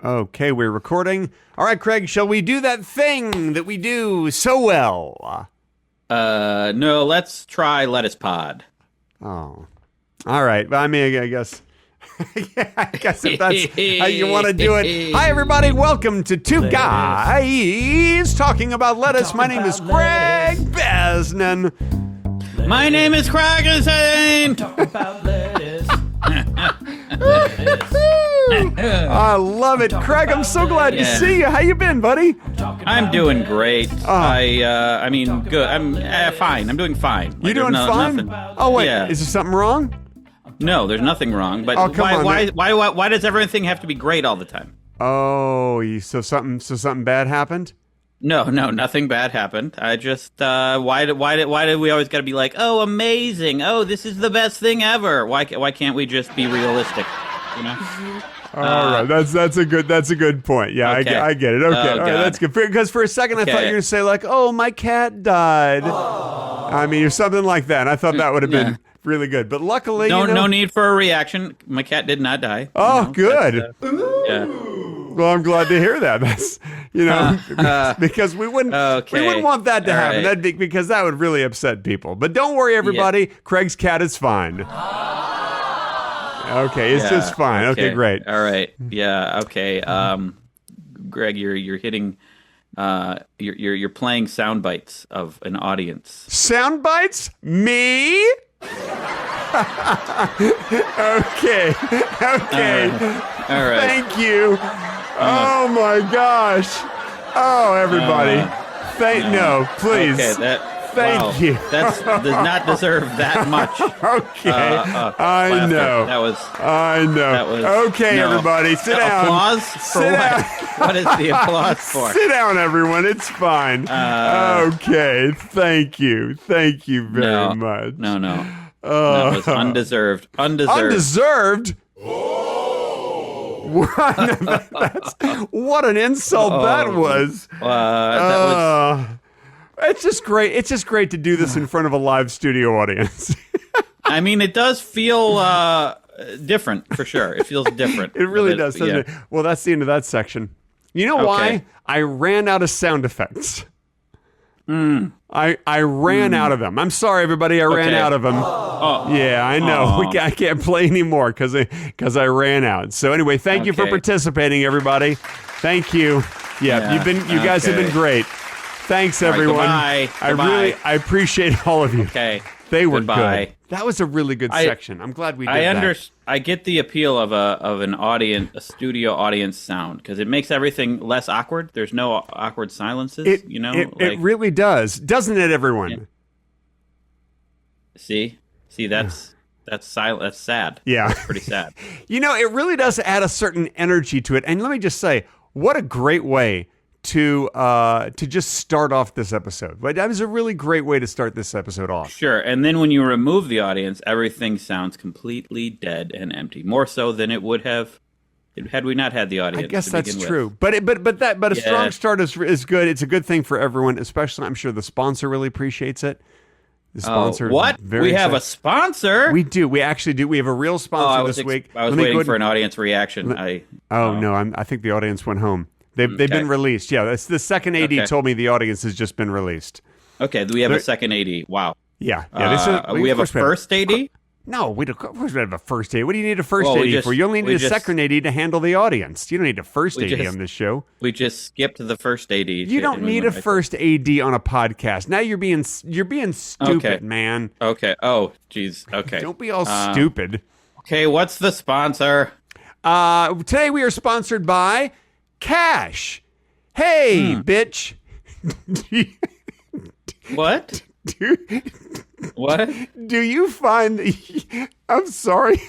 Okay, we're recording. All right, Craig, shall we do that thing that we do so well? No, let's try Lettuce Pod. Oh. All right. Well, I mean, I guess... I guess if that's how you want to do it. Hi, everybody. Welcome to Two Guys Talking About Lettuce. My name is Craig Besnan. My name is Craig Besnan. Talk about lettuce. I love it. Craig, I'm so glad to see you. How you been, buddy? I'm doing great. I mean, good. I'm fine. I'm doing fine. You doing fine? Nothing. Oh, wait. Yeah. Is there something wrong? No, there's nothing wrong. But why does everything have to be great all the time? Oh, so something bad happened? No, nothing bad happened. I just why did we always got to be like, oh, amazing, oh, this is the best thing ever? Why can't we just be realistic? You know. All right, that's a good point. Yeah, okay. I get it. Okay, all right, that's good. Because for a second I thought you were gonna say like, oh, my cat died. I mean, or something like that. And I thought that would have been really good. But luckily, no need for a reaction. My cat did not die. Oh, good. Yeah. Well, I'm glad to hear that. That's because we wouldn't want that to happen. Right. Because that would really upset people. But don't worry, everybody. Yeah. Craig's cat is fine. Okay, it's just fine. Okay, great. All right. Yeah. Okay. Greg, you're hitting. You're playing sound bites of an audience. Sound bites? Me? Okay. All right. Thank you. Oh my gosh. Oh, everybody. No, please. Okay, Thank you. That does not deserve that much. Okay. I know. I know. That was, okay, everybody, sit down. Applause for what? What is the applause for? Sit down, everyone. It's fine. Okay. Thank you. Thank you very much. No. That was undeserved. Undeserved? What an insult that was. It's just great. It's just great to do this in front of a live studio audience. I mean, it does feel different, for sure. It feels different. It really does, doesn't it? Well, that's the end of that section. You know why? I ran out of sound effects. I ran out of them. I'm sorry, everybody. I ran out of them. Yeah, I know. I can't play anymore because I ran out. So anyway, thank you for participating, everybody. Thank you. Yeah. you guys have been great. Thanks, everyone. Goodbye. I appreciate all of you. Okay. They were good. That was a really good section. I'm glad we did that. I get the appeal of an audience, a studio audience sound, because it makes everything less awkward. There's no awkward silences. It really does, doesn't it, everyone? Yeah. See, that's silent. That's sad. Yeah, that's pretty sad. It really does add a certain energy to it. And let me just say, what a great way to just start off this episode. But that was a really great way to start this episode off. Sure, and then when you remove the audience, everything sounds completely dead and empty. More so than it would have had we not had the audience. I guess that's true. But a strong start is good. It's a good thing for everyone, especially I'm sure the sponsor really appreciates it. The sponsor. What? We have a sponsor? We do. We actually do. We have a real sponsor this week. I was waiting for an audience reaction. I think the audience went home. They've been released. Yeah, that's the second AD told me the audience has just been released. Okay, we have a second AD. Wow. Yeah. We have a first AD? No, of course we have a first AD. What do you need a first AD for? You only need a second AD to handle the audience. You don't need a first AD on this show. We just skipped the first AD. You don't need a first AD on a podcast. Now you're being stupid, man. Okay. Oh, geez. Okay. Don't be all stupid. Okay, what's the sponsor? Today we are sponsored by Cash. Hey, bitch. What? What? Do you find that... I'm sorry.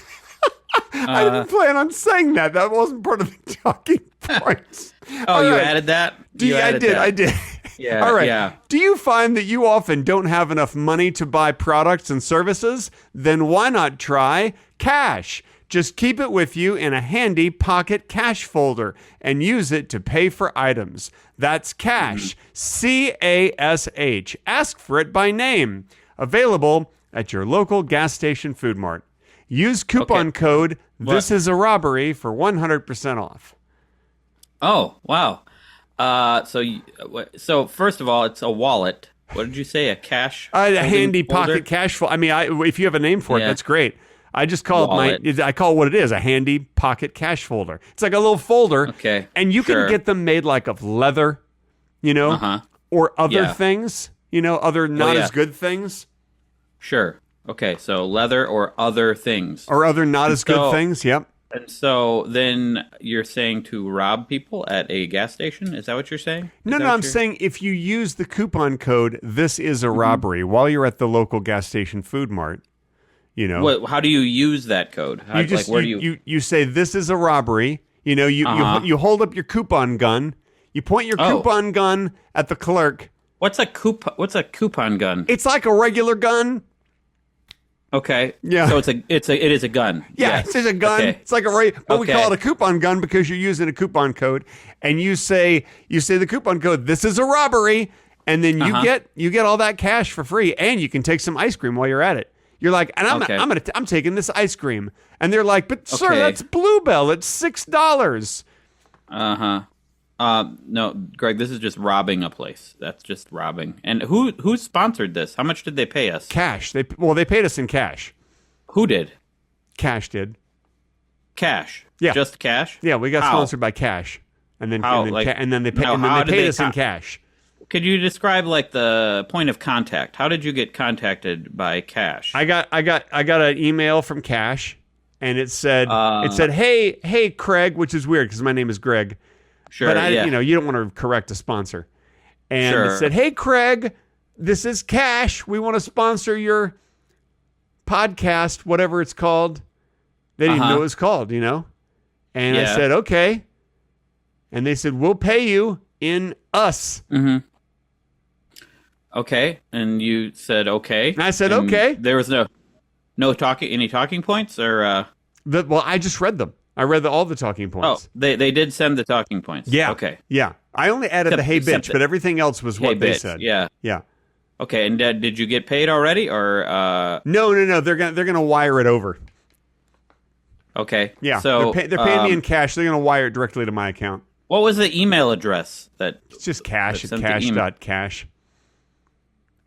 I didn't plan on saying that. That wasn't part of the talking points. You added that? I did. Yeah. All right. Yeah. Do you find that you often don't have enough money to buy products and services? Then why not try Cash? Just keep it with you in a handy pocket cash folder and use it to pay for items. That's Cash. C-A-S-H. Ask for it by name. Available at your local gas station Food Mart. Use coupon code This Is a Robbery for 100% off. Oh, wow. So first of all, it's a wallet. What did you say? A cash? A handy folder? pocket cash folder. I mean, if you have a name for it, Yeah. that's great. I just call Wallet. I call it what it is, a handy pocket cash folder. It's like a little folder. Okay. And you Sure. can get them made like of leather, or other Yeah. things, other not yeah. as good things. Sure. Okay, so leather or other things. Or other not as good things, yep. And so then you're saying to rob people at a gas station? Is that what you're saying? No, I'm saying if you use the coupon code, this is a robbery, while you're at the local gas station food mart, How do you use that code? Where do you... You say this is a robbery. You hold up your coupon gun. You point your coupon gun at the clerk. What's a coupon gun? It's like a regular gun. Okay. Yeah. So it is a gun. Yeah, Yes. it's just a gun. Okay. It's like but we call it a coupon gun because you're using a coupon code, and you say the coupon code. This is a robbery, and then you get all that cash for free, and you can take some ice cream while you're at it. You're like, and I'm taking this ice cream, and they're like, but sir, that's Bluebell. It's $6. No, Greg, this is just robbing a place. That's just robbing. And who sponsored this? How much did they pay us? Cash. They paid us in cash. Who did? Cash did. Cash. Yeah. Just cash? Yeah, we got sponsored by Cash, and then they paid us in cash. Could you describe the point of contact? How did you get contacted by Cash? I got an email from Cash, and it said hey Craig, which is weird because my name is Greg. Sure, but you don't want to correct a sponsor. And it said, "Hey Craig, this is Cash. We want to sponsor your podcast, whatever it's called." They didn't know what it was called, And I said, "Okay." And they said, "We'll pay you in us." Mm-hmm. Okay, and you said okay. And I said okay. There was any talking points or. Well, I just read them. I read all the talking points. Oh, they did send the talking points. Yeah. Okay. Yeah. I only added the hey bitch, but everything else was what they said. Yeah. Yeah. Okay, and did you get paid already, or? No. They're gonna wire it over. Okay. Yeah. So they're paying me in cash. They're gonna wire it directly to my account. What was the email address that? It's just cash at cash.cash.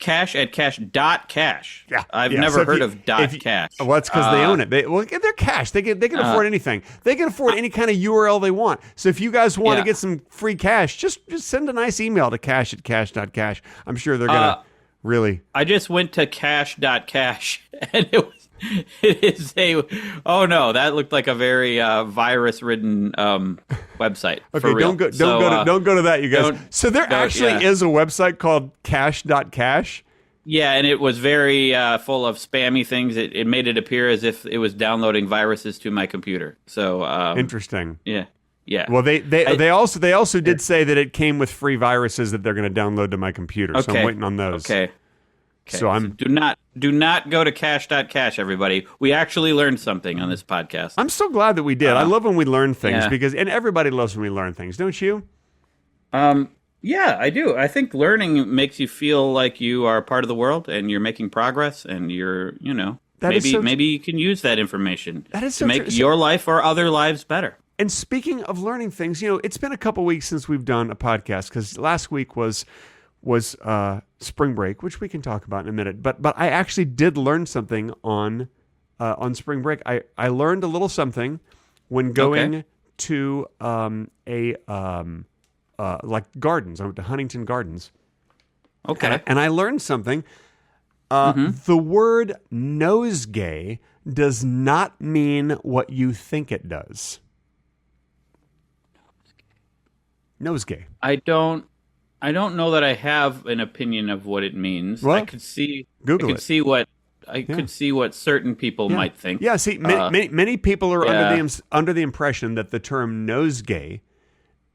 Cash at cash.cash. Yeah. I've never heard of .cash. Well, that's because they own it. They're cash. They can afford anything. They can afford any kind of URL they want. So if you guys want to get some free cash, just send a nice email to cash at cash.cash. I'm sure they're going to really. I just went to cash.cash and it is oh no, that looked like a very virus-ridden website. Okay, for real. Don't go to that, you guys. So there actually is a website called cash.cash. Yeah, and it was very full of spammy things. It made it appear as if it was downloading viruses to my computer. So interesting. Yeah. Yeah. Well, they also did say that it came with free viruses that they're going to download to my computer. So I'm waiting on those. Okay. So do not go to cash.cash, everybody. We actually learned something on this podcast. I'm so glad that we did. I love when we learn things and everybody loves when we learn things, don't you? Yeah, I do. I think learning makes you feel like you are part of the world and you're making progress and you're, maybe you can use that information to make your life or other lives better. And speaking of learning things, it's been a couple weeks since we've done a podcast because last week was spring break, which we can talk about in a minute. But I actually did learn something on spring break. I learned a little something when going to like gardens. I went to Huntington Gardens. Okay. And I learned something. The word nosegay does not mean what you think it does. Nosegay. I don't know that I have an opinion of what it means. Well, I could see Google could see what certain people might think. Yeah, see, many people are under the impression that the term nosegay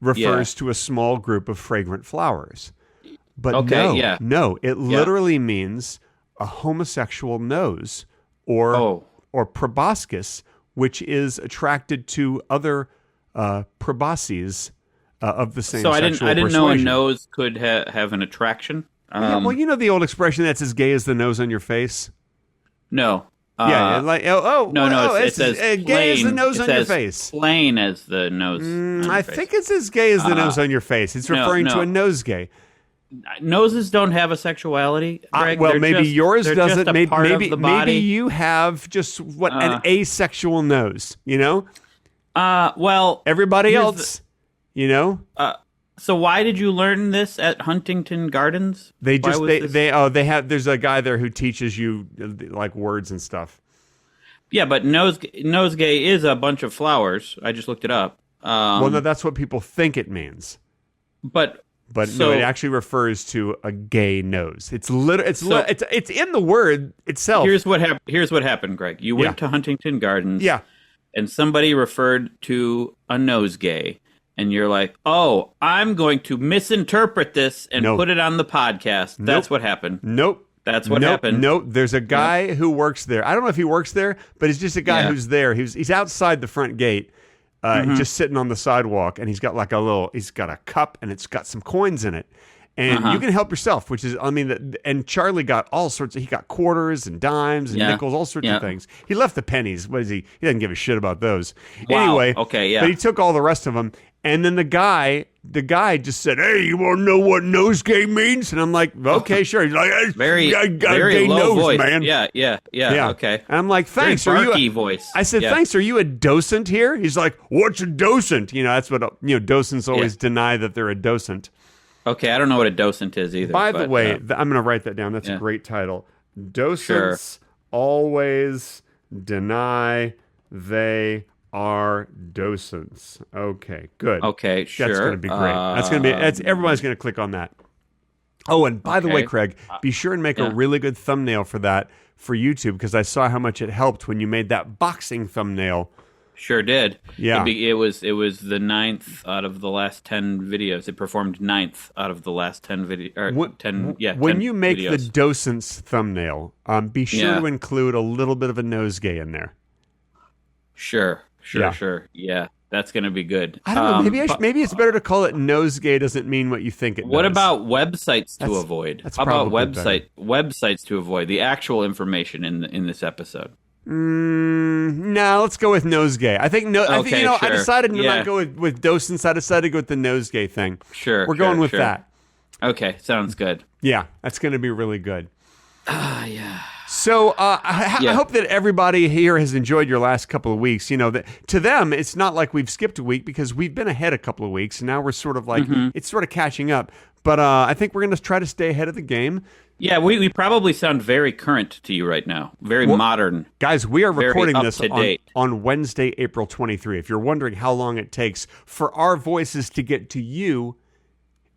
refers to a small group of fragrant flowers. But no, it literally means a homosexual nose or proboscis, which is attracted to other probosces of the same sexual persuasion. I didn't know a nose could have an attraction. Well, you know the old expression that's as gay as the nose on your face? No. It says gay as the nose on your face. Plain as the nose. I think it's as gay as the nose on your face. It's referring to a nosegay. Noses don't have a sexuality, Greg. Maybe yours doesn't. Maybe you have just an asexual nose. You know. Everybody else. So why did you learn this at Huntington Gardens? There's a guy there who teaches you like words and stuff. Yeah, but nosegay is a bunch of flowers. I just looked it up. No, that's what people think it means. But no, it actually refers to a gay nose. It's in the word itself. Here's what happened, Greg. You went to Huntington Gardens. Yeah. And somebody referred to a nosegay. And you're like, oh, I'm going to misinterpret this and put it on the podcast. That's what happened. Nope. That's what happened. Nope. There's a guy who works there. I don't know if he works there, but he's just a guy who's there. He's outside the front gate, just sitting on the sidewalk, and he's got he's got a cup, and it's got some coins in it. And you can help yourself, which is, and Charlie got all sorts he got quarters and dimes and nickels, all sorts of things. He left the pennies. What is he? He doesn't give a shit about those. Wow. Anyway, okay, yeah. But he took all the rest of them. And then the guy just said, "Hey, you want to know what nosegay means?" And I'm like, "Okay, sure." He's like, "Very low nose, voice, man." Yeah. Okay. And I'm like, "Thanks." Very barky voice. I said, "Thanks. Are you a docent here?" He's like, "What's a docent?" That's what docents always deny that they're a docent. Okay, I don't know what a docent is either. By the way, I'm going to write that down. That's a great title. Docents always deny they are docents. Okay, good. Okay, sure. That's going to be great. Everybody's going to click on that. Oh, and by the way, Craig, be sure and make a really good thumbnail for that for YouTube, because I saw how much it helped when you made that boxing thumbnail. Sure did. Yeah. It was the 9th out of the last 10 videos. It performed 9th out of the last 10 videos. When you make the docents thumbnail, be sure to include a little bit of a nosegay in there. Sure. Yeah, that's going to be good. I don't know. Maybe it's better to call it nosegay doesn't mean what you think it does. What about websites to avoid? How about websites to avoid? The actual information in this episode. No, let's go with nosegay. I think I decided to not go with docents. I decided to go with the nosegay thing. Sure. We're going with that. Okay, sounds good. Yeah, that's going to be really good. Yeah. So I hope that everybody here has enjoyed your last couple of weeks. That to them, it's not like we've skipped a week, because we've been ahead a couple of weeks, and now we're sort of like, it's sort of catching up. But I think we're going to try to stay ahead of the game. Yeah, we probably sound very current to you right now. Very modern. Guys, we are recording this on Wednesday, April 23. If you're wondering how long it takes for our voices to get to you,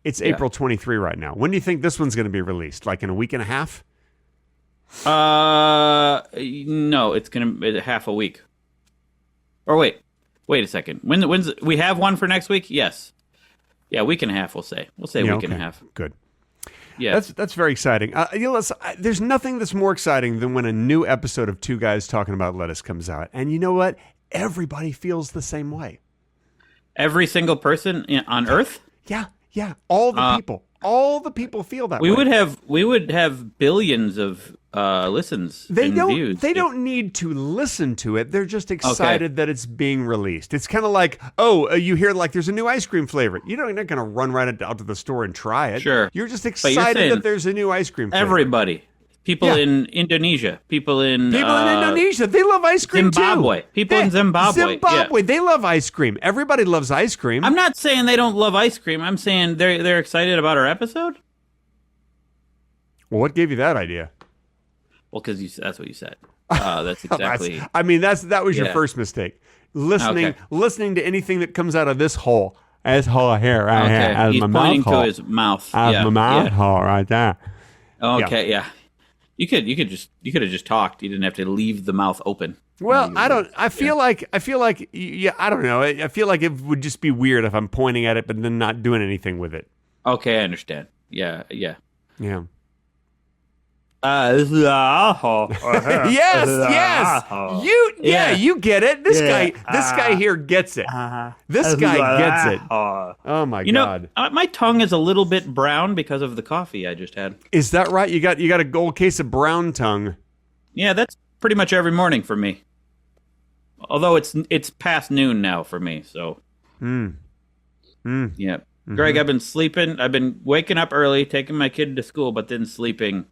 it's April 23 right now. When do you think this one's going to be released? Like in a week and a half? No, it's going to be half a week. Or wait a second. When's we have one for next week? Yes. Yeah, week and a half, we'll say. We'll say week and a half. Good. Yeah, that's very exciting. There's nothing that's more exciting than when a new episode of Two Guys Talking About Lettuce comes out. And you know what? Everybody feels the same way. Every single person on Earth? Yeah. All the people feel that way. We would have billions of listens. Views. They don't need to listen to it. They're just excited that it's being released. It's kind of like, you hear like there's a new ice cream flavor. You're not going to run right out to the store and try it. Sure. You're just excited that there's a new ice cream flavor. Everybody. People in Indonesia. People in Indonesia. They love ice cream Zimbabwe. too. People in Zimbabwe. They love ice cream. Everybody loves ice cream. I'm not saying they don't love ice cream. I'm saying they're excited about our episode. Well, what gave you that idea? Well, because that's what you said. That's exactly. That was your first mistake. Listening to anything that comes out of this hole. This hole here, right here. As He's my pointing mouth hole. to his mouth. As my mouth hole, right there. Okay, yeah. You could have just talked. You didn't have to leave the mouth open. Well, I feel like I don't know. I feel like it would just be weird if I'm pointing at it but then not doing anything with it. Okay, I understand. Yeah. This is asshole. yes. You get it. This guy here gets it. This guy gets it. Oh my god. My tongue is a little bit brown because of the coffee I just had. Is that right? You got a gold case of brown tongue. Yeah, that's pretty much every morning for me. Although it's past noon now for me, so. Yeah. Mm-hmm. Greg, I've been sleeping. I've been waking up early, taking my kid to school, but then sleeping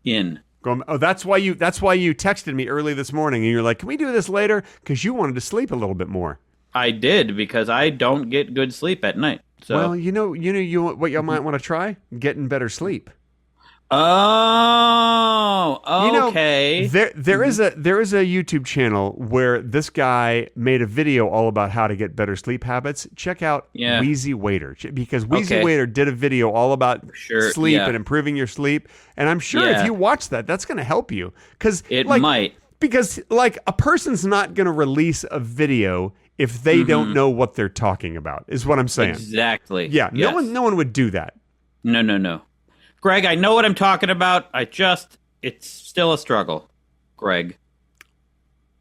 in. That's why you texted me early this morning, and you're like, "Can we do this later?" Because you wanted to sleep a little bit more. I did, because I don't get good sleep at night. So. Well, what you might want to try? Getting better sleep. Oh, okay. There is a YouTube channel where this guy made a video all about how to get better sleep habits. Check out Wheezy Waiter, because Wheezy Waiter did a video all about sleep and improving your sleep. And I'm sure if you watch that, that's going to help you. It might. Because a person's not going to release a video if they don't know what they're talking about, is what I'm saying. Exactly. Yeah. Yes. No one would do that. No. Greg, I know what I'm talking about. It's still a struggle, Greg.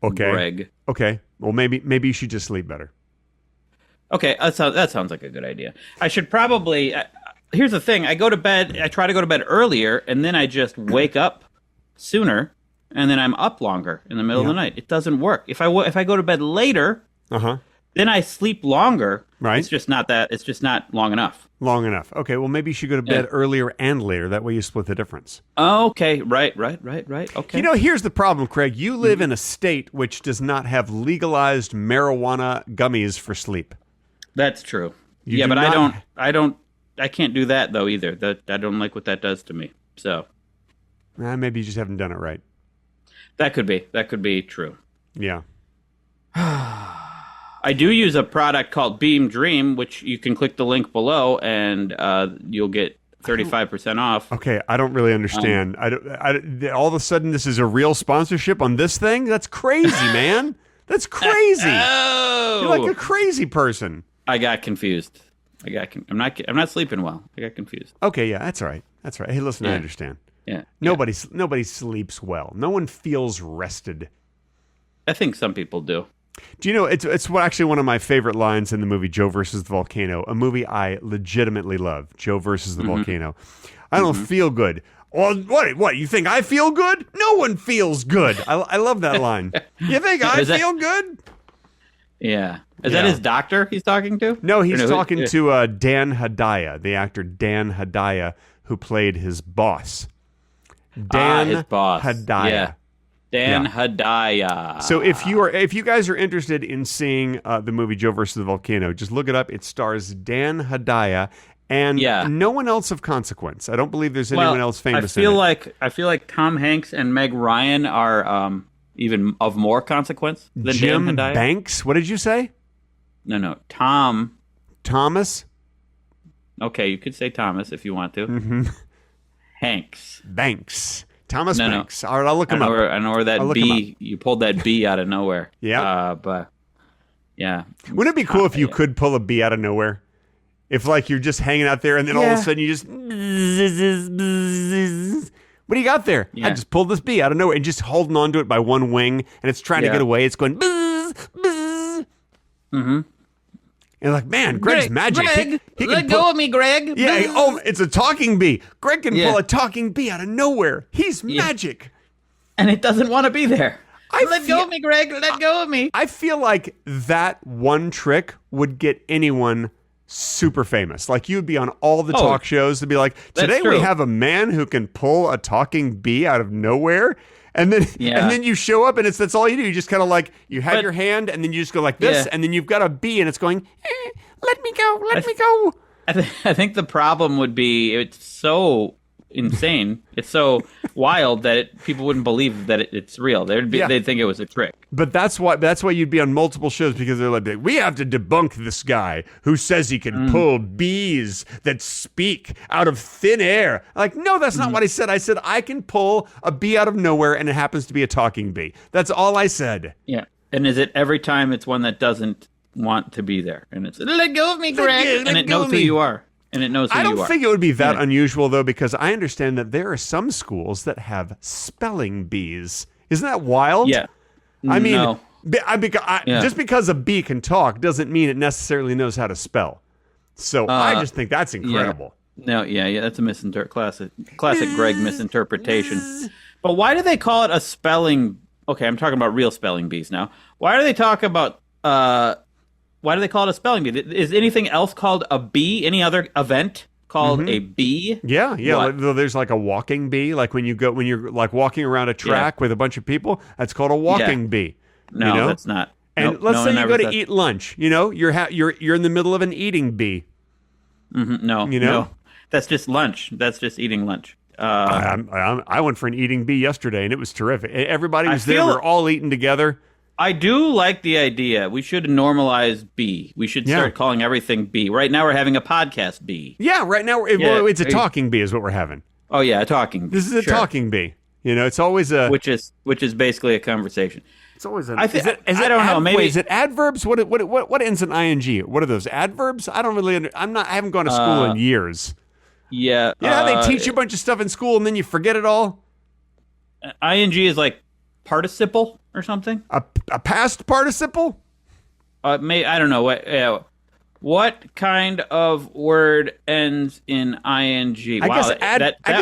Okay. Greg. Okay. Well, maybe you should just sleep better. Okay, that sounds like a good idea. I should probably. Here's the thing: I try to go to bed earlier, and then I just wake up sooner, and then I'm up longer in the middle of the night. It doesn't work. If I go to bed later, then I sleep longer. Right. It's just not long enough. Long enough. Okay, well, maybe you should go to bed earlier and later. That way you split the difference. Okay, right. Okay. Here's the problem, Craig. You live in a state which does not have legalized marijuana gummies for sleep. That's true. But I can't do that, though, either. I don't like what that does to me. So. Maybe you just haven't done it right. That could be true. Yeah. I do use a product called Beam Dream, which you can click the link below, and you'll get 35% off. Okay, I don't really understand. All of a sudden, this is a real sponsorship on this thing? That's crazy, man. That's crazy. You're like a crazy person. I got confused. I'm not sleeping well. I got confused. Okay, yeah, that's all right. Hey, listen, I understand. Yeah. Nobody sleeps well. No one feels rested. I think some people do. Do you know, it's actually one of my favorite lines in the movie Joe versus the Volcano, a movie I legitimately love, Joe versus the Volcano. I don't feel good. Well, what, you think I feel good? No one feels good. I love that line. You think I feel good? Yeah. Is that his doctor he's talking to? No, he's talking to Dan Hedaya, the actor Dan Hedaya, who played his boss. His boss. Hedaya. Yeah. Dan Hedaya. So if you guys are interested in seeing the movie Joe versus the Volcano, just look it up. It stars Dan Hedaya and no one else of consequence. I don't believe there's anyone else famous. I feel like Tom Hanks and Meg Ryan are even of more consequence than Jim Dan Hedaya. Banks. What did you say? No. Thomas. Okay, you could say Thomas if you want to. Hanks. Banks. Thomas Banks. All right, I'll look him up. I know where that B, you pulled that B out of nowhere. Yeah. But, yeah. Wouldn't it be cool if you could pull a B out of nowhere? If, you're just hanging out there and then all of a sudden you just... What do you got there? Yeah. I just pulled this bee out of nowhere and just holding on to it by one wing and it's trying to get away. It's going... And like, man, Greg's magic. Greg, he let go of me, Greg. Yeah. It's a talking bee. Greg can pull a talking bee out of nowhere. He's magic. And it doesn't want to be there. Let go of me, Greg. Let go of me. I feel like that one trick would get anyone super famous. Like, you would be on all the talk shows to be like, today we have a man who can pull a talking bee out of nowhere. And then you show up and that's all you do. You just kind of you have your hand and then you just go like this and then you've got a bee and it's going, let me go. I think the problem would be it's so insane. It's so wild that people wouldn't believe that it's real. They'd think it was a trick. But that's why you'd be on multiple shows, because they're like, we have to debunk this guy who says he can pull bees that speak out of thin air. Like, no, that's not what I said. I said I can pull a bee out of nowhere and it happens to be a talking bee. That's all I said. Yeah. And is it every time it's one that doesn't want to be there? And it's, let go of me, Greg. And it knows who you are. And it knows who you are. I don't think it would be that unusual, though, because I understand that there are some schools that have spelling bees. Isn't that wild? Yeah. I mean, no. Just because a bee can talk doesn't mean it necessarily knows how to spell. So I just think that's incredible. Yeah. No, that's a classic Greg misinterpretation. But why do they call it a spelling okay, I'm talking about real spelling bees now. Why do they talk about, why do they call it a spelling bee? Is anything else called a bee? Any other event called a bee? Yeah. There's like a walking bee. Like when you're like walking around a track with a bunch of people, that's called a walking bee. No, that's not. And let's say you go to eat lunch. You're in the middle of an eating bee. Mm-hmm. No. That's just lunch. That's just eating lunch. I went for an eating bee yesterday, and it was terrific. Everybody was there. We were all eating together. I do like the idea. We should normalize bee. We should start calling everything bee. Right now, we're having a podcast bee. Yeah, right now, it's a talking bee is what we're having. Oh, yeah, a talking bee. This is a talking bee. It's always a... Which is basically a conversation. It's always a... I don't know. Maybe... Wait, is it adverbs? What ends in ing? What are those, adverbs? I don't really... I haven't gone to school in years. Yeah. You know how they teach you a bunch of stuff in school and then you forget it all? ing is like participle or something? A past participle? I don't know. What kind of word ends in ing? I guess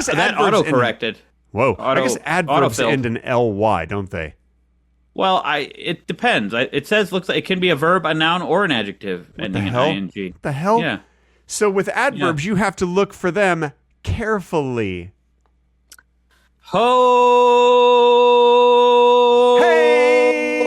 that auto-corrected. I guess adverbs end in ly, don't they? Well, it depends. It looks like it can be a verb, a noun, or an adjective ending in ing. What the hell? Yeah. So with adverbs, you have to look for them carefully. Ho! Hey!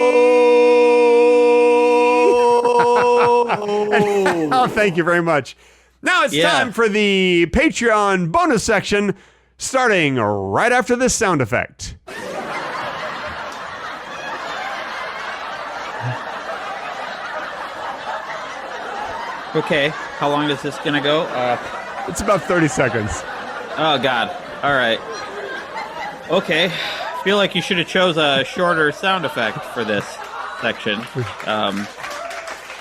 Oh, thank you very much. Now it's time for the Patreon bonus section, starting right after this sound effect. Okay, how long is this gonna go? It's about 30 seconds. Oh, God. All right. Okay. I feel like you should have chose a shorter sound effect for this section.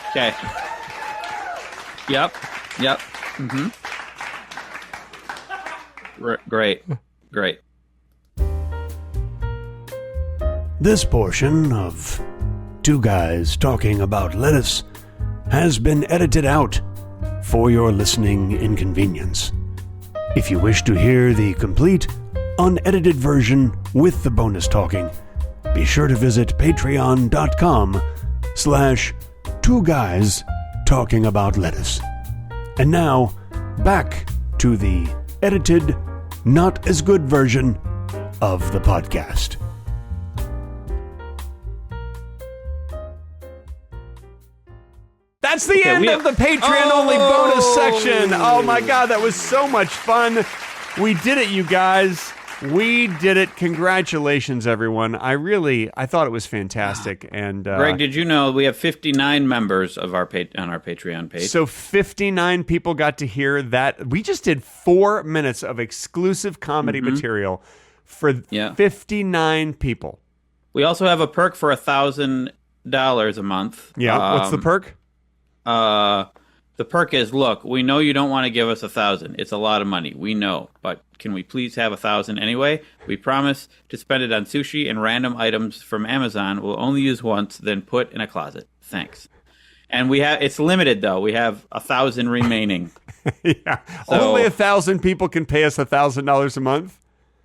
Okay. Yep. Mm-hmm. Great. This portion of Two Guys Talking About Lettuce has been edited out for your listening inconvenience. If you wish to hear the complete, unedited version with the bonus talking, be sure to visit patreon.com/Two Guys Talking About Lettuce. And now, back to the edited, not as good version of the podcast. That's the end of the Patreon-only bonus section. Oh, my God, that was so much fun. We did it, you guys. We did it. Congratulations, everyone. I thought it was fantastic. And Greg, did you know we have 59 members of on our Patreon page? So 59 people got to hear that. We just did 4 minutes of exclusive comedy material for 59 people. We also have a perk for $1,000 a month. Yeah, what's the perk? The perk is, look, we know you don't want to give us $1,000. It's a lot of money. We know, but can we please have $1,000 anyway? We promise to spend it on sushi and random items from Amazon. We'll only use once, then put in a closet. Thanks. And it's limited though. We have 1,000 remaining. Yeah, so, only 1,000 people can pay us $1,000 a month.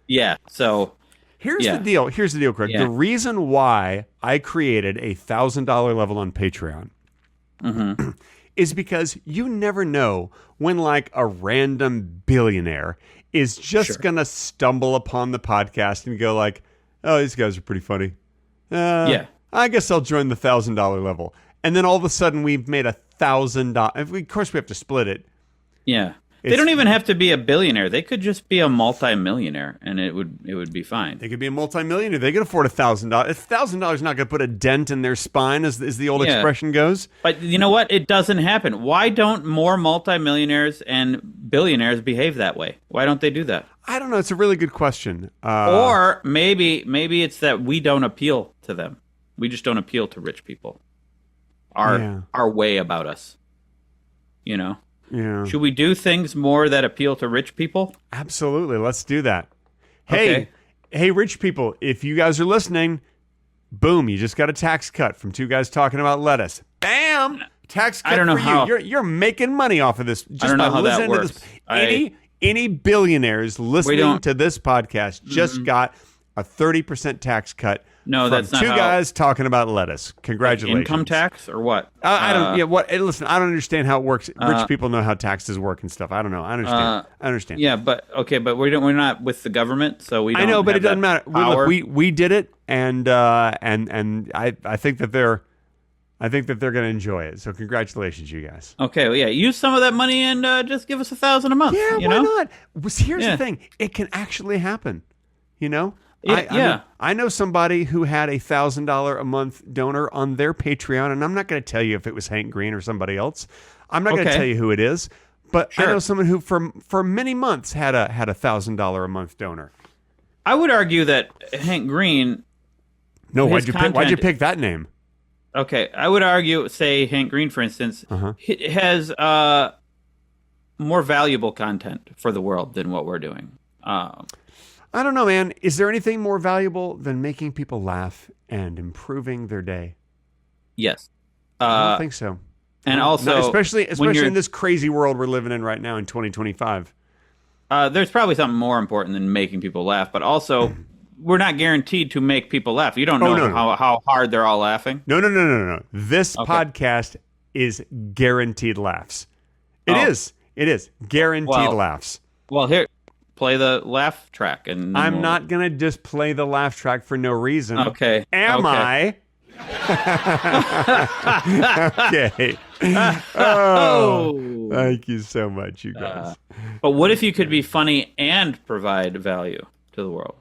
Yeah. So here's the deal. Here's the deal, Craig. Yeah. The reason why I created a $1,000 level on Patreon. Is because you never know when like a random billionaire is just going to stumble upon the podcast and go like, oh, these guys are pretty funny. I guess I'll join the $1,000 level. And then all of a sudden we've made $1,000. Of course we have to split it. Yeah. They don't even have to be a billionaire. They could just be a multimillionaire, and it would be fine. They could be a multimillionaire. They could afford $1,000. $1,000 is not going to put a dent in their spine, as the old expression goes. But you know what? It doesn't happen. Why don't more multimillionaires and billionaires behave that way? Why don't they do that? I don't know. It's a really good question. Or maybe it's that we don't appeal to them. We just don't appeal to rich people. Our way about us. You know? Yeah. Should we do things more that appeal to rich people? Absolutely. Let's do that. Hey, rich people, if you guys are listening, boom, you just got a tax cut from Two Guys Talking About Lettuce. Bam! Tax cut for you. You're making money off of this. Just I don't know how that works. Any billionaires listening to this podcast just got a 30% tax cut No, that's not two guys talking about lettuce. Congratulations. Income tax or what? I don't. Yeah. What? Listen, I don't understand how it works. Rich people know how taxes work and stuff. I don't know. I understand. Yeah, but we're not with the government, so we don't. I know, but have it doesn't matter. Power. We did it, and I think that they're going to enjoy it. So congratulations, you guys. Okay, well, yeah, use some of that money and just give us $1,000 a month. Yeah, why not? Here's the thing: it can actually happen. You know. I know somebody who had $1,000 a month donor on their Patreon, and I'm not going to tell you if it was Hank Green or somebody else. I'm not going to tell you who it is, but I know someone who for many months had a $1,000 a month donor. I would argue that Hank Green. No, why'd you pick that name? Okay, I would argue, say Hank Green, for instance, has more valuable content for the world than what we're doing. I don't know, man. Is there anything more valuable than making people laugh and improving their day? Yes. I don't think so. And also, especially in this crazy world we're living in right now in 2025. There's probably something more important than making people laugh, but also we're not guaranteed to make people laugh. You don't know how hard they're all laughing. No. This podcast is guaranteed laughs. It is guaranteed laughs. Well, here. Play the laugh track, and I'm not gonna just play the laugh track for no reason. Okay. Am I? Okay. Oh, thank you so much, you guys. But what if you could be funny and provide value to the world?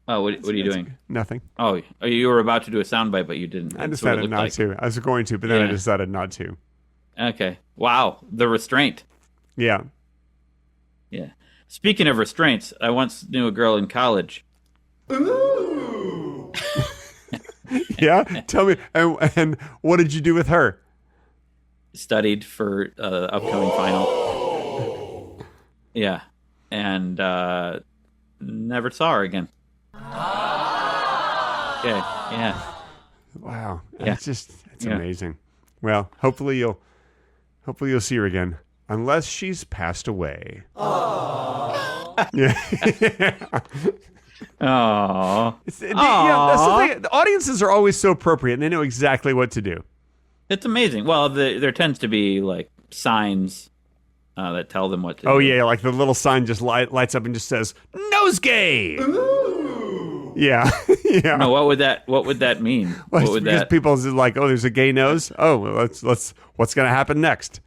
Oh, what are you doing? Nothing. Oh, you were about to do a soundbite, but you didn't. I decided not to. I was going to, but then I decided not to. Okay. Wow. The restraint. Yeah. Yeah. Speaking of restraints, I once knew a girl in college. Ooh. Yeah? Tell me. And what did you do with her? Studied for the upcoming final. Yeah. And never saw her again. Okay. Yeah. Wow. Yeah. It's amazing. Well, hopefully you'll see her again. Unless she's passed away. Aww. Yeah. Aww. That's the thing. The audiences are always so appropriate, and they know exactly what to do. It's amazing. Well, there tends to be like signs that tell them what to do. Oh yeah, like the little sign just lights up and just says "Nosegay." Ooh. Yeah. Yeah. No, what would that mean? Well, what would because that? People are like, oh, there's a gay nose. Oh, well, let's. What's going to happen next?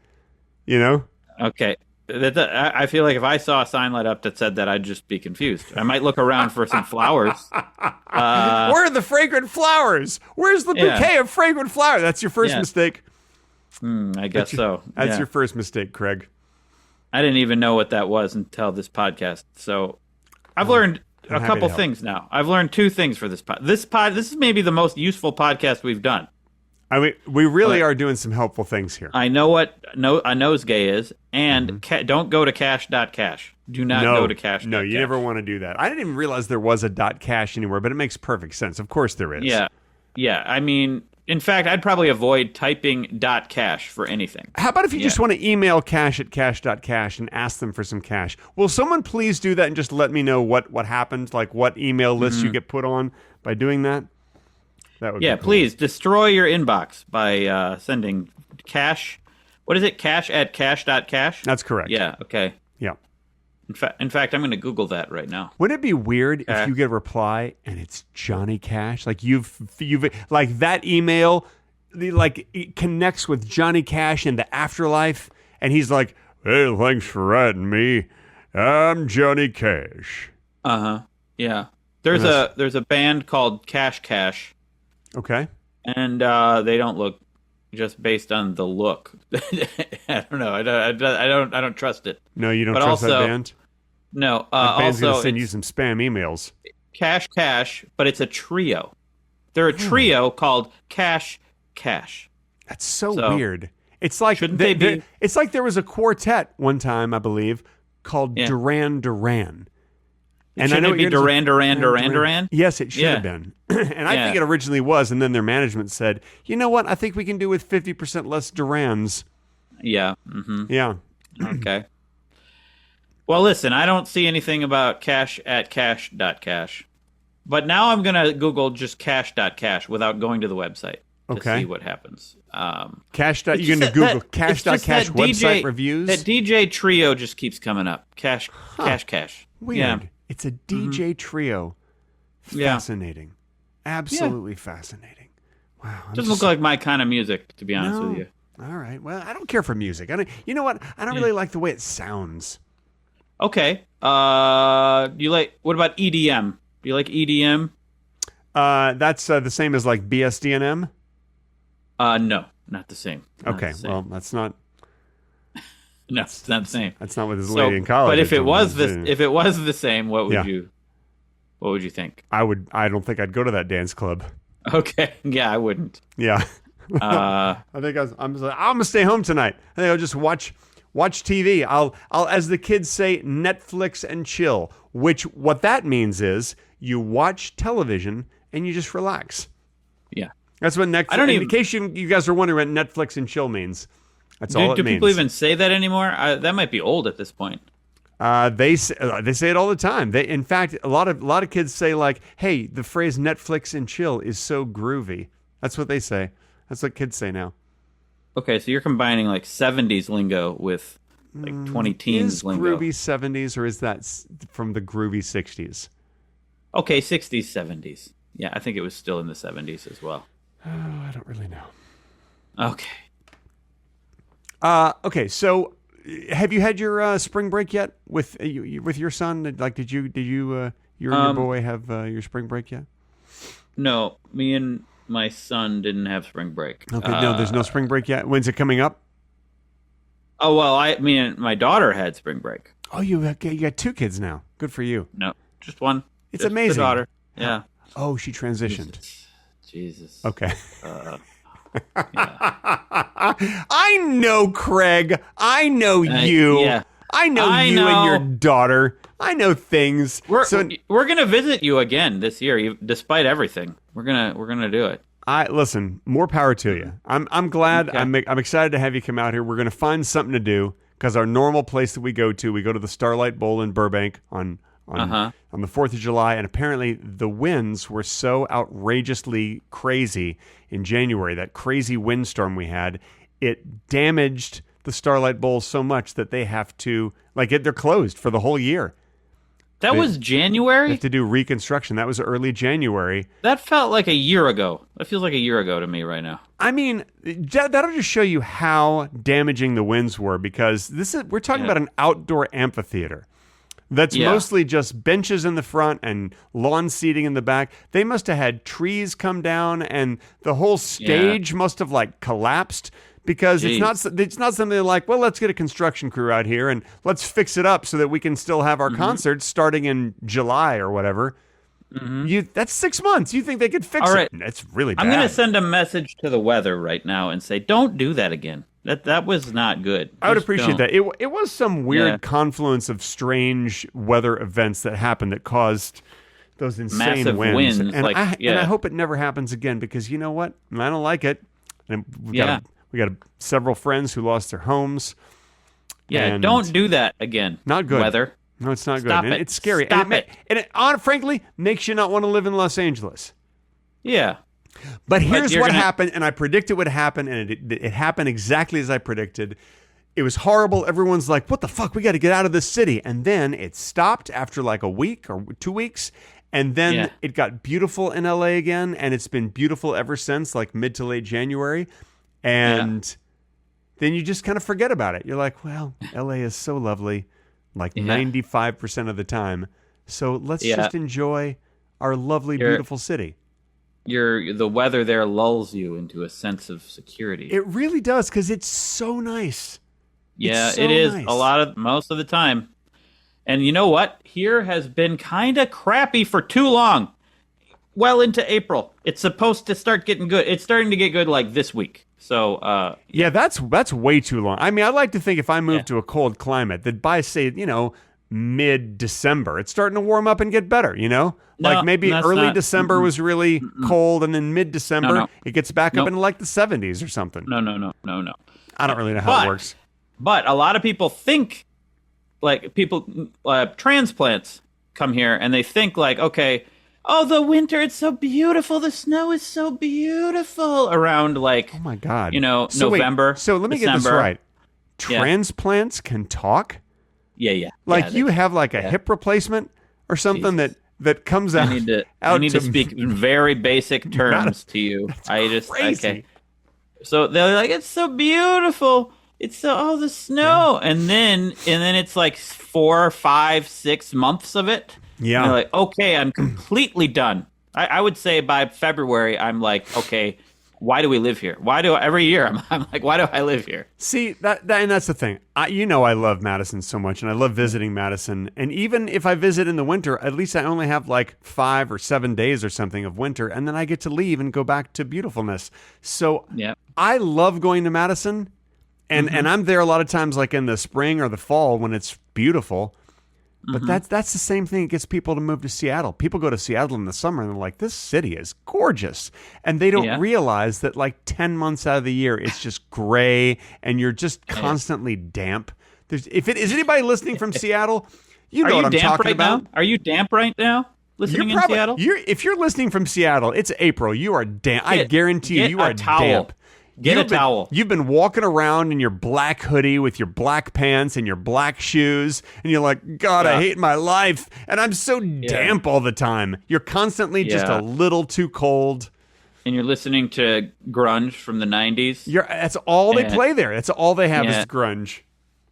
You know. Okay. I feel like if I saw a sign light up that said that, I'd just be confused. I might look around for some flowers. Where are the fragrant flowers? Where's the bouquet of fragrant flowers? That's your first mistake. I guess so. That's your first mistake, Craig. I didn't even know what that was until this podcast. So I've learned a couple things now. I've learned two things for this pod. This is maybe the most useful podcast we've done. I mean, we really are doing some helpful things here. I know what a nosegay is, and don't go to cash.cash. Do not go to cash. No, you never want to do that. I didn't even realize there was a .cash anywhere, but it makes perfect sense. Of course there is. Yeah. I mean, in fact, I'd probably avoid typing .cash for anything. How about if you just want to email cash@cash.cash and ask them for some cash? Will someone please do that and just let me know what happened, like what email list you get put on by doing that? That would be cool. Please destroy your inbox by sending cash. What is it? Cash@cash.cash? That's correct. Yeah. Okay. Yeah. In fact, I'm going to Google that right now. Wouldn't it be weird if you get a reply and it's Johnny Cash? Like you've like that email, like it connects with Johnny Cash in the afterlife, and he's like, "Hey, thanks for writing me. I'm Johnny Cash." Yeah. There's a band called Cash Cash. Okay. And they don't look, just based on the look. I don't know. I don't trust it. No, you don't trust that band? No. That band's going to send you some spam emails. Cash, but it's a trio. They're a trio called Cash Cash. That's so weird. It's like it's like there was a quartet one time, I believe, called Duran Duran. And I know it be Duran. Yes, it should have been. And I think it originally was, and then their management said, "You know what? I think we can do with 50% less Durans." Yeah. Mm-hmm. Yeah. Okay. Well, listen, I don't see anything about cash@cash.cash. But now I'm going to Google just cash.cash without going to the website to see what happens. Cash. You're going to Google cash.cash website reviews? That DJ trio just keeps coming up. Cash. Weird. Yeah. It's a DJ trio. Fascinating. Absolutely fascinating. Wow. Doesn't look like my kind of music, to be honest with you. All right. Well, I don't care for music. You know what? I don't really like the way it sounds. Okay. What about EDM? Do you like EDM? That's the same as like BSD&M? No, not the same. Well, that's not. No, it's not the same. That's not what this lady in college. But if it was the same, what would you think? I don't think I'd go to that dance club. Okay. Yeah, I wouldn't. Yeah. I think I'm gonna stay home tonight. I think I'll just watch TV. I'll as the kids say, Netflix and chill. What that means is you watch television and you just relax. Yeah, that's what Netflix. In case you guys are wondering what Netflix and chill means, that's all it means. Do people even say that anymore? That might be old at this point. They say it all the time. In fact, a lot of kids say like, "Hey, the phrase Netflix and chill is so groovy." That's what they say. That's what kids say now. Okay, so you're combining like 70s lingo with like 20-teens lingo. Is groovy 70s or is that from the groovy 60s? Okay, 60s, 70s. Yeah, I think it was still in the 70s as well. Oh, I don't really know. Okay. Okay, so have you had your spring break yet with your son? Like, did you you and your boy have your spring break yet? No, me and my son didn't have spring break. Okay, no, there's no spring break yet. When's it coming up? Oh well, me and my daughter had spring break. Oh, you got two kids now. Good for you. No, just one. It's amazing. The daughter. Yeah. Oh, she transitioned. Jesus. Okay. Yeah. I know, Craig. I know you. Yeah. I know and your daughter. I know things. We're gonna visit you again this year, despite everything. We're gonna do it. Listen. More power to you. I'm glad. Okay. I'm excited to have you come out here. We're gonna find something to do because our normal place that we go to the Starlight Bowl in Burbank on the 4th of July, and apparently the winds were so outrageously crazy in January. That crazy windstorm we had, it damaged the Starlight Bowl so much that they have to they're closed for the whole year. That was January? They have to do reconstruction. That was early January. That felt like a year ago. That feels like a year ago to me right now. I mean, that'll just show you how damaging the winds were, because we're talking about an outdoor amphitheater that's mostly just benches in the front and lawn seating in the back. They must have had trees come down, and the whole stage must have collapsed. Because it's not something like, well, let's get a construction crew out here and let's fix it up so that we can still have our concerts starting in July or whatever. Mm-hmm. That's 6 months. You think they could fix it? That's really bad. I'm going to send a message to the weather right now and say, don't do that again. That was not good. I would appreciate that. It was some weird confluence of strange weather events that happened that caused those insane massive winds. And I hope it never happens again, because you know what? I don't like it. And we got several friends who lost their homes. Yeah, don't do that again. Not good. Weather. No, it's not Stop good. it. It's scary. Stop it. And it frankly, makes you not want to live in Los Angeles. Yeah. But here's what happened, and I predicted what happened, and it happened exactly as I predicted. It was horrible. Everyone's like, what the fuck? We got to get out of this city. And then it stopped after a week or 2 weeks. And then it got beautiful in LA again, and it's been beautiful ever since, mid to late January. And then you just kind of forget about it. You're like, well, LA is so lovely, 95% of the time. So let's just enjoy our lovely, beautiful city. The weather there lulls you into a sense of security. It really does, because it's so nice. Yeah, it is nice. Most of the time. And you know what? Here has been kind of crappy for too long. Well into April. It's supposed to start getting good. It's starting to get good this week. So that's way too long. I mean, I like to think if I move to a cold climate, that by say, mid-December, it's starting to warm up and get better, maybe early December was really cold, and then mid-December it gets back up into the 70s or something. No. I don't really know how it works. But a lot of people think, transplants come here and they think okay, Oh, the winter, it's so beautiful. The snow is so beautiful around oh my God. November. Wait, so let me get this right. Transplants can talk? Yeah. Like you have like a hip replacement or something that comes out. I need to speak in very basic terms to you. Crazy. Okay. So they're like, it's so beautiful. It's the snow, and then it's like 4, 5, 6 months of it. Yeah. And they're like, okay, I'm completely done. I would say by February, I'm like, okay, why do we live here? Every year I'm like, why do I live here? See, and that's the thing. I love Madison so much, and I love visiting Madison. And even if I visit in the winter, at least I only have like 5 or 7 days or something of winter, and then I get to leave and go back to beautifulness. So I love going to Madison, and I'm there a lot of times like in the spring or the fall when it's beautiful. But that's the same thing that gets people to move to Seattle. People go to Seattle in the summer and they're like, this city is gorgeous. And they don't realize that like 10 months out of the year, it's just gray and you're just constantly damp. Is anybody listening from Seattle? You know what I'm talking about. Now? Are you damp right now? Listening in Seattle? If you're listening from Seattle, it's April. You are damp. I guarantee you are damp. Get a towel. You've been walking around in your black hoodie with your black pants and your black shoes, and you're like, God, I hate my life, and I'm so damp all the time. You're constantly just a little too cold. And you're listening to grunge from the 90s. That's all they play there. That's all they have is grunge.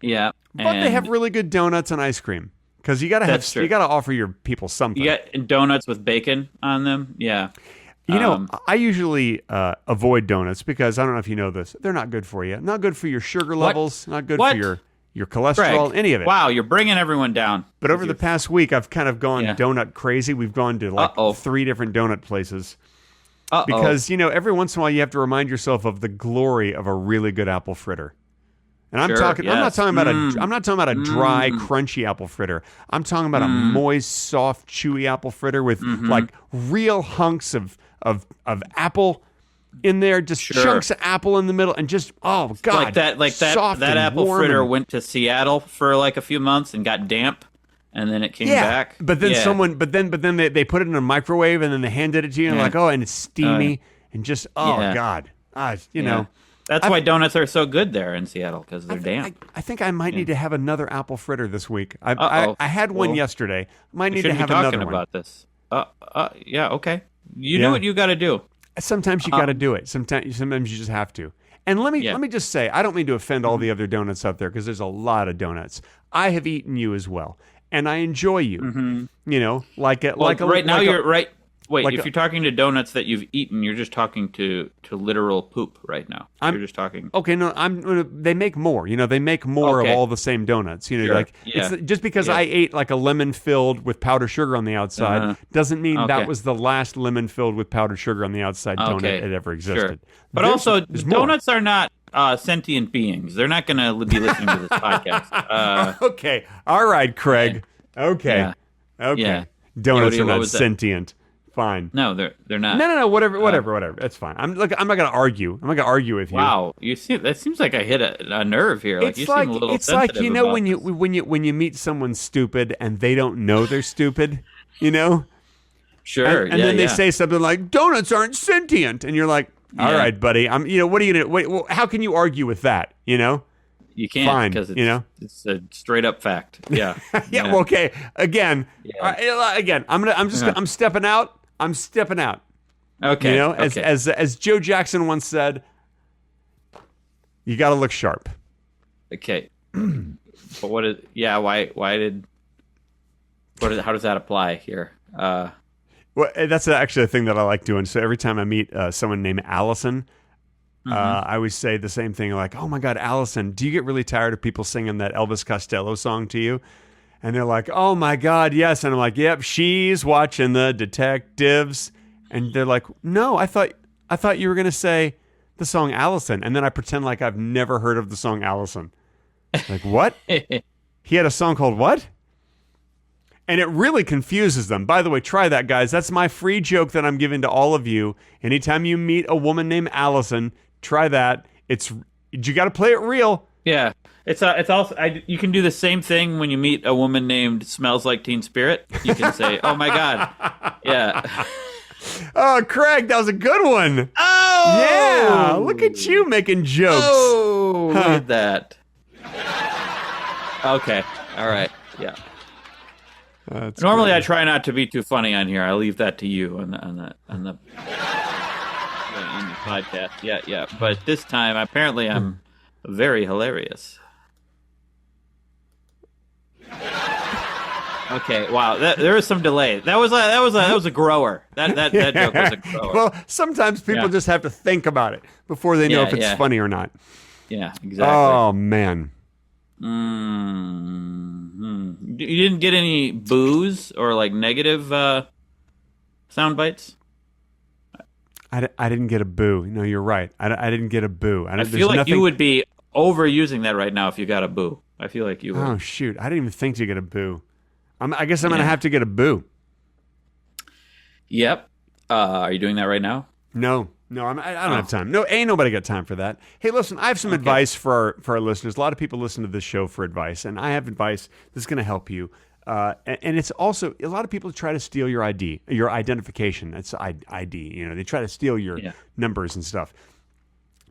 Yeah. But they have really good donuts and ice cream. Because you gotta offer your people something. You got donuts with bacon on them. Yeah. I usually avoid donuts because I don't know if you know this. They're not good for you. Not good for your sugar levels. Not good for your cholesterol. Greg, any of it. Wow, you're bringing everyone down. But over the past week, I've kind of gone donut crazy. We've gone to like 3 different donut places. Because every once in a while you have to remind yourself of the glory of a really good apple fritter. And I'm talking. Yes. I'm not talking about a dry, crunchy apple fritter. I'm talking about a moist, soft, chewy apple fritter with like real hunks of apple in there, just chunks of apple in the middle, and just soft that apple fritter went to Seattle for like a few months and got damp, and then it came back. But then then they put it in a microwave and then they handed it to you and like, and it's steamy and just God, know. That's why donuts are so good there in Seattle, because they're damp. I think I might need to have another apple fritter this week. I had one yesterday. Might need to have another one. About this. Yeah, okay. You do what you got to do. Sometimes you got to do it. Sometimes you just have to. And let me just say, I don't mean to offend all the other donuts out there, because there's a lot of donuts. I have eaten you as well, and I enjoy you. Right now you're right. Wait, if you're talking to donuts that you've eaten, you're just talking to literal poop right now. You're just talking. Okay, no, they make more. They make more of all the same donuts. It's just because I ate like a lemon filled with powdered sugar on the outside doesn't mean that was the last lemon filled with powdered sugar on the outside donut that ever existed. Sure. But also, donuts are not sentient beings. They're not going to be listening to this podcast. Okay, all right, Craig. Okay, donuts are not sentient. Fine. No, they're not. No. Whatever. That's fine. I'm not going to argue. I'm not going to argue with you. Wow, that seems like I hit a nerve here. Like you seem a little sensitive. It's like when you meet someone stupid and they don't know they're stupid. Sure. And then they say something like donuts aren't sentient, and you're like, all right, buddy. What are you gonna? How can you argue with that? You can't, because it's a straight up fact. Yeah. Well, okay. Again. I'm stepping out. I'm stepping out. Okay. As Joe Jackson once said, you got to look sharp. Okay. But what is? Yeah. Why did? How does that apply here? Well, that's actually a thing that I like doing. So every time I meet someone named Allison, I always say the same thing, like, "Oh my God, Allison, do you get really tired of people singing that Elvis Costello song to you?" And they're like, "Oh my God, yes." And I'm like, "Yep, she's watching the detectives." And they're like, "No, I thought you were gonna say the song Allison." And then I pretend like I've never heard of the song Allison. Like, what? He had a song called what? And it really confuses them. By the way, try that, guys. That's my free joke that I'm giving to all of you. Anytime you meet a woman named Allison, try that. You got to play it real. Yeah. It's also you can do the same thing when you meet a woman named Smells Like Teen Spirit. You can say, "Oh my God." Yeah. Oh, Craig, that was a good one. Oh! Yeah, look at you making jokes. Oh, look at that. Okay. All right. Yeah. Normally, great. I try not to be too funny on here. I leave that to you on the podcast. Yeah. But this time, apparently, I'm very hilarious. Okay. Wow. There was some delay. That was a grower. That joke was a grower. Well, sometimes people just have to think about it before they know if it's funny or not. Yeah. Exactly. Oh man. Mm-hmm. You didn't get any boos or like negative sound bites? I didn't get a boo. No, you're right. I didn't get a boo. I feel like you would be overusing that right now if you got a boo. I feel like you would. Oh, shoot. I didn't even think to get a boo. I guess I'm going to have to get a boo. Yep. Are you doing that right now? No, I don't have time. No, ain't nobody got time for that. Hey, listen, I have some advice for our listeners. A lot of people listen to this show for advice, and I have advice that's going to help you. And it's also, a lot of people try to steal your ID, your identification. That's ID. They try to steal your numbers and stuff.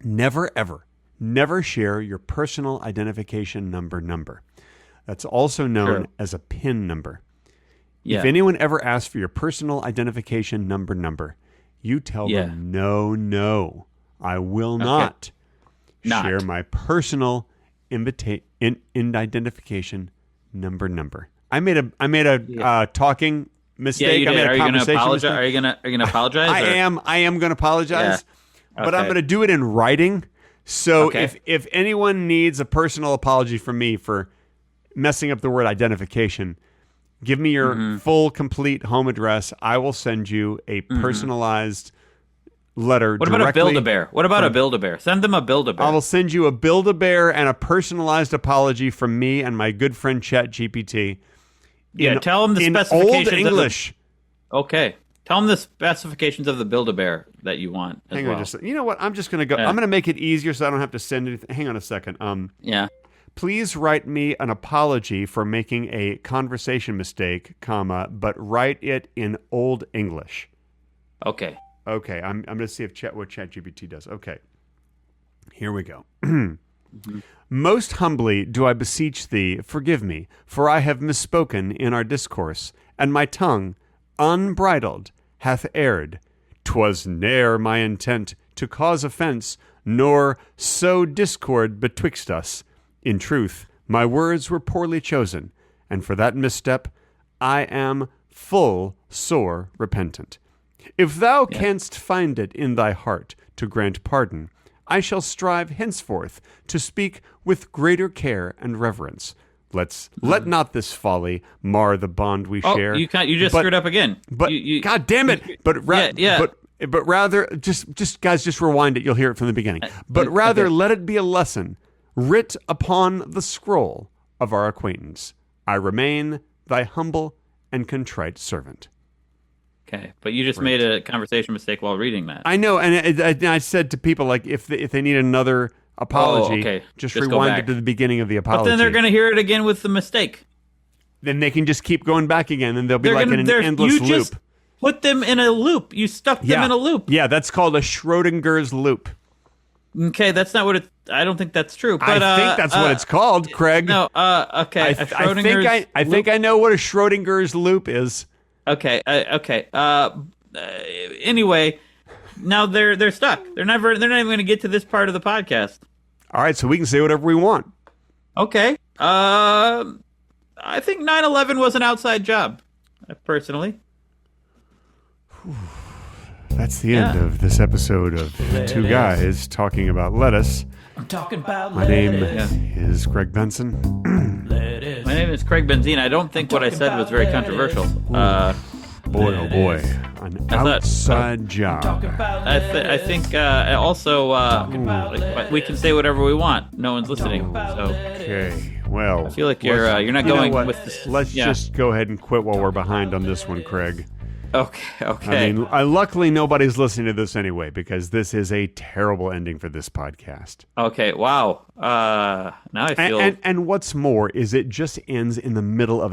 Never, ever, never share your personal identification number. That's also known as a PIN number. Yeah. If anyone ever asks for your personal identification number, you tell them, no, I will not share my personal identification number. I made a talking mistake. Yeah, I made a conversation mistake. Are you gonna apologize? I am going to apologize, but I'm going to do it in writing. So if anyone needs a personal apology from me for messing up the word identification, give me your full, complete home address. I will send you a personalized letter. What about a Build-A-Bear? What about a Build-A-Bear? Send them a Build-A-Bear. I will send you a Build-A-Bear and a personalized apology from me and my good friend ChatGPT. Tell them the specifications. Old English. Okay. Tell them the specifications of the Build-A-Bear that you want. Hang on just. You know what? I'm just going to go. I'm going to make it easier so I don't have to send anything. Hang on a second. Please write me an apology for making a conversation mistake, but write it in Old English. Okay. Okay, I'm going to see what ChatGPT does. Okay, here we go. Most humbly do I beseech thee, forgive me, for I have misspoken in our discourse, and my tongue, unbridled, hath erred. 'Twas ne'er my intent to cause offense, nor sow discord betwixt us. In truth, my words were poorly chosen, and for that misstep I am full sore repentant. If thou canst find it in thy heart to grant pardon, I shall strive henceforth to speak with greater care and reverence. Let not this folly mar the bond we share. You just screwed up again. But God damn it! But rather, just guys, just rewind it. You'll hear it from the beginning. But rather, let it be a lesson writ upon the scroll of our acquaintance. I remain thy humble and contrite servant. Okay, but you just made a conversation mistake while reading that. I know, and I said to people, like, if they need another apology, just rewind it to the beginning of the apology. But then they're going to hear it again with the mistake. Then they can just keep going back again, and they'll be in an endless loop. Just put them in a loop. You stuck them in a loop. Yeah, that's called a Schrodinger's loop. Okay, that's not what it. I don't think that's true. But I think that's what it's called, Craig. No. Okay. I think I know what a Schrodinger's loop is. Okay. Anyway, now they're stuck. They're not even going to get to this part of the podcast. All right, so we can say whatever we want. Okay. I think 9/11 was an outside job, personally. That's the end of this episode of Two Guys Talking About Lettuce. I'm talking about My name is Greg Benson. My name is Craig Benzine. I don't think what I said was very controversial. Boy, oh boy. An outside job. I think also we can say whatever we want. No one's listening. So. Okay. Well, I feel like you're not going with this. Let's just go ahead and quit while we're behind on this one, Craig. Okay. I mean, luckily nobody's listening to this anyway, because this is a terrible ending for this podcast. Okay, wow. Now I feel... And what's more is it just ends in the middle of a